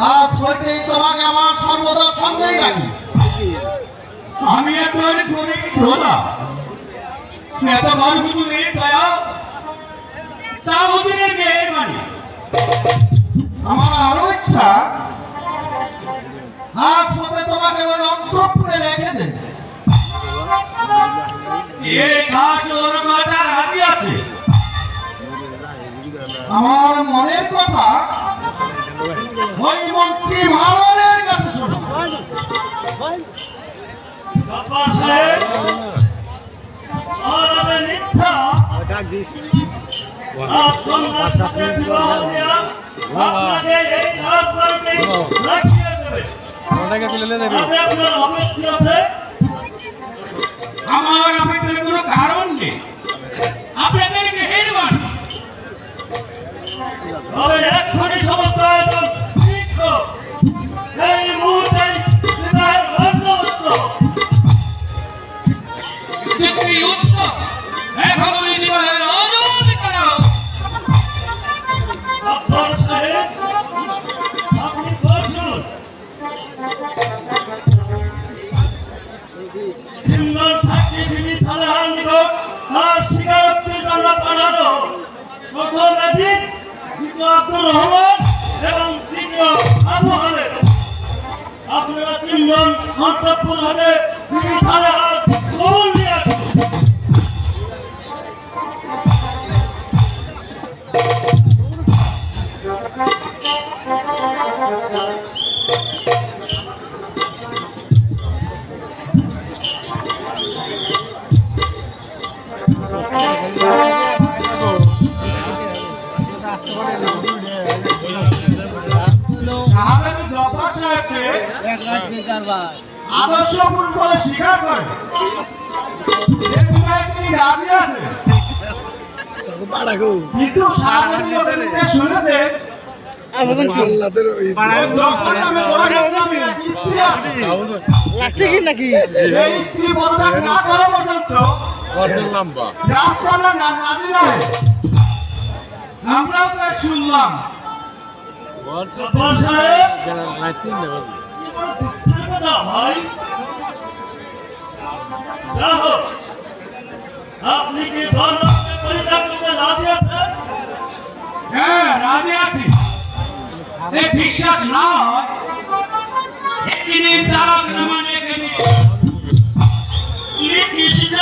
আজ হইতেই তোমাকে আমার সর্বদা সঙ্গেই রাখি। আমি একজন গরিব প্রজা, এত গর্ভজুড়ে দয়া তা ওদের মেয়ের বাড়ি। আমার আরো ইচ্ছা আজ হতে তোমাকে ওই অন্তঃপুরে রেখে দেব। এ কাজ ওর কথা রাজি আছে। আমার মনের কথা ওই মন্ত্রী ভাবনের কাছে শোনো। ইচ্ছা আমার আপনাদের কোনো কারণ নেই, আপনাদের মেহেরবানি। তবে এক্ষুনি সমস্ত আয়োজন ঠিক হোক। এই মুহূর্তে বিবাহের বন্দোবস্ত। এখন ওই বিবাহের আয়োজন করা হোক। গফফর সাহেব, আপনি বসুন। সিন্দুর থাকতে বিবি সালেহার নিকট তার স্বীকারোক্তির জন্য পাঠানো প্রথম এজিদ, দ্বিতীয় আব্দুর রহমান এবং তৃতীয় আবু হালেম। আপনারা তিনজন অন্তঃপুর হতে বিবি সালেহার কবুল নিয়ে আসুন। আদর্শপূর্ণ বলে স্বীকার করে তিনি রাজি আছে, কিন্তু শুনেছে স্ত্রী পদত্যাগ না করা পর্যন্ত রাজকন্যা রাজি নয়। আমরাও তো শুনলাম। গফফর সাহেব, কি বড় দুঃখের কথা ভাই। যা হোক, আপনি কি ধর্মকে পরিত্যাগ করতে রাজি আছেন? হ্যাঁ, রাজি আছি। এই বিশ্বাস না হয় একদিনে তারা মানে এখানে কৃষ্ণ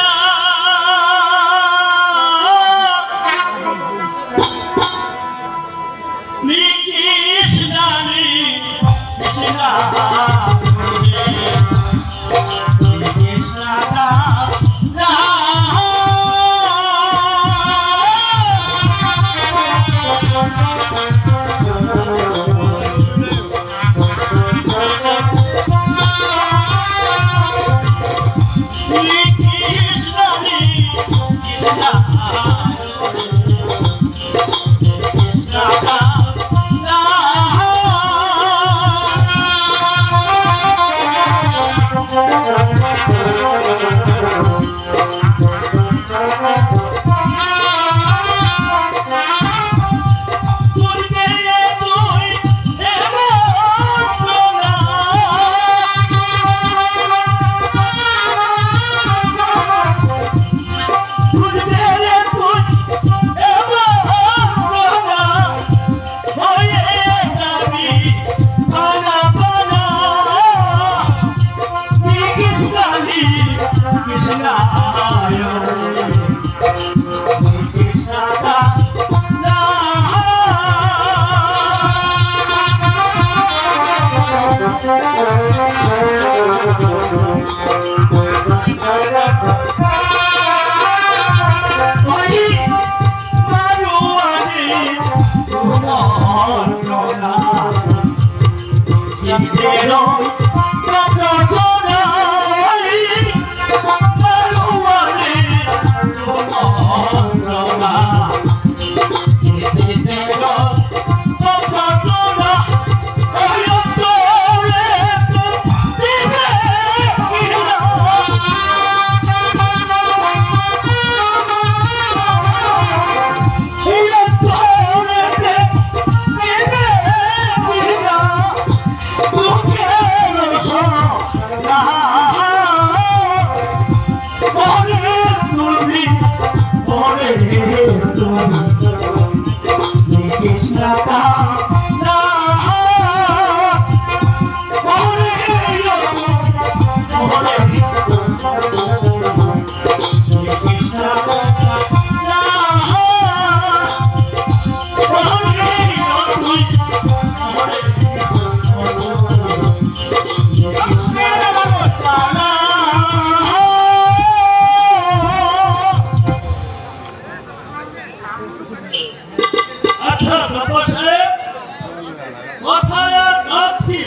কথায় আর কাজ কি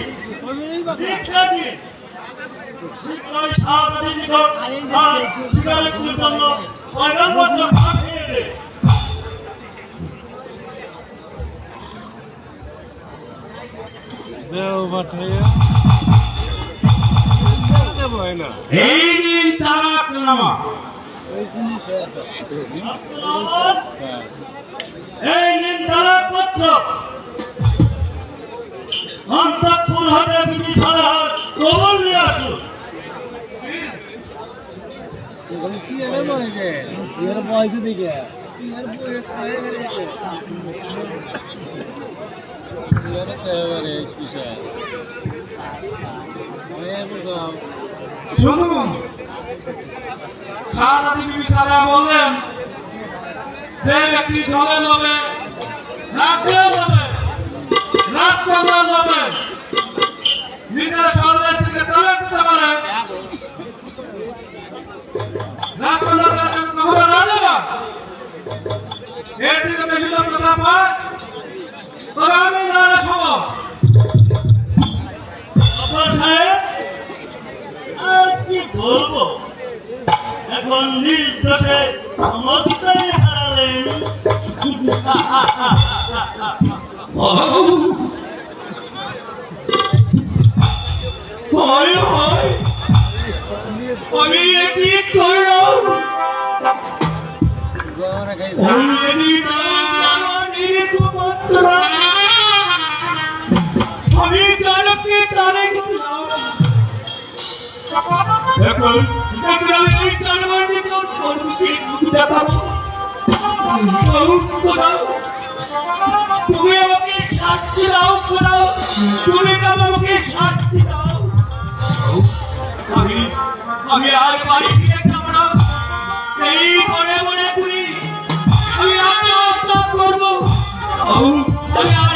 দীক্ষা দিন বিক্রয় শাহবাদীর নিকট আর স্বীকারোক্তির জন্য পয়গামপত্র পাঠিয়ে দে। এই নিন তালাকনামা। আব্দুর রহমান, এই নিন তালাকপত্র। অন্তঃপুর হতে বিবি সালেহার কবুল নিয়ে আসুন। শুনুন, শাহজাদি বিবি সালেহা বললেন, যে ব্যক্তি ধনের লোভে, রাজ্যের লোভে, রাজকন্যার লোভে নিজের সর্বদেশ থেকে তালাক দিতে পারে, রাজকন্যা তার কাছে কখনো রাজি না। এর থেকে বেশি লোক কথা পায়, তবে আমি নারাজ হব। আব্বার সাহেব, আর কি বলবো, এখন নিজ দোষে সমস্তই হারালেন। ভয় হয়, আমি কি করলাম? আমি জানকি তারে এখন আমি ওই জানবার নিকট সর্বকে বুঝতে পারবো। তুমি আমাকে শাস্তি দাও, খোদাও, তুমি আমাকে শাস্তি দাও। আমি আর বাড়ি ফিরে যাবো না, এই মনে মনে করি আমি আত্মহত্যা করবো। আমি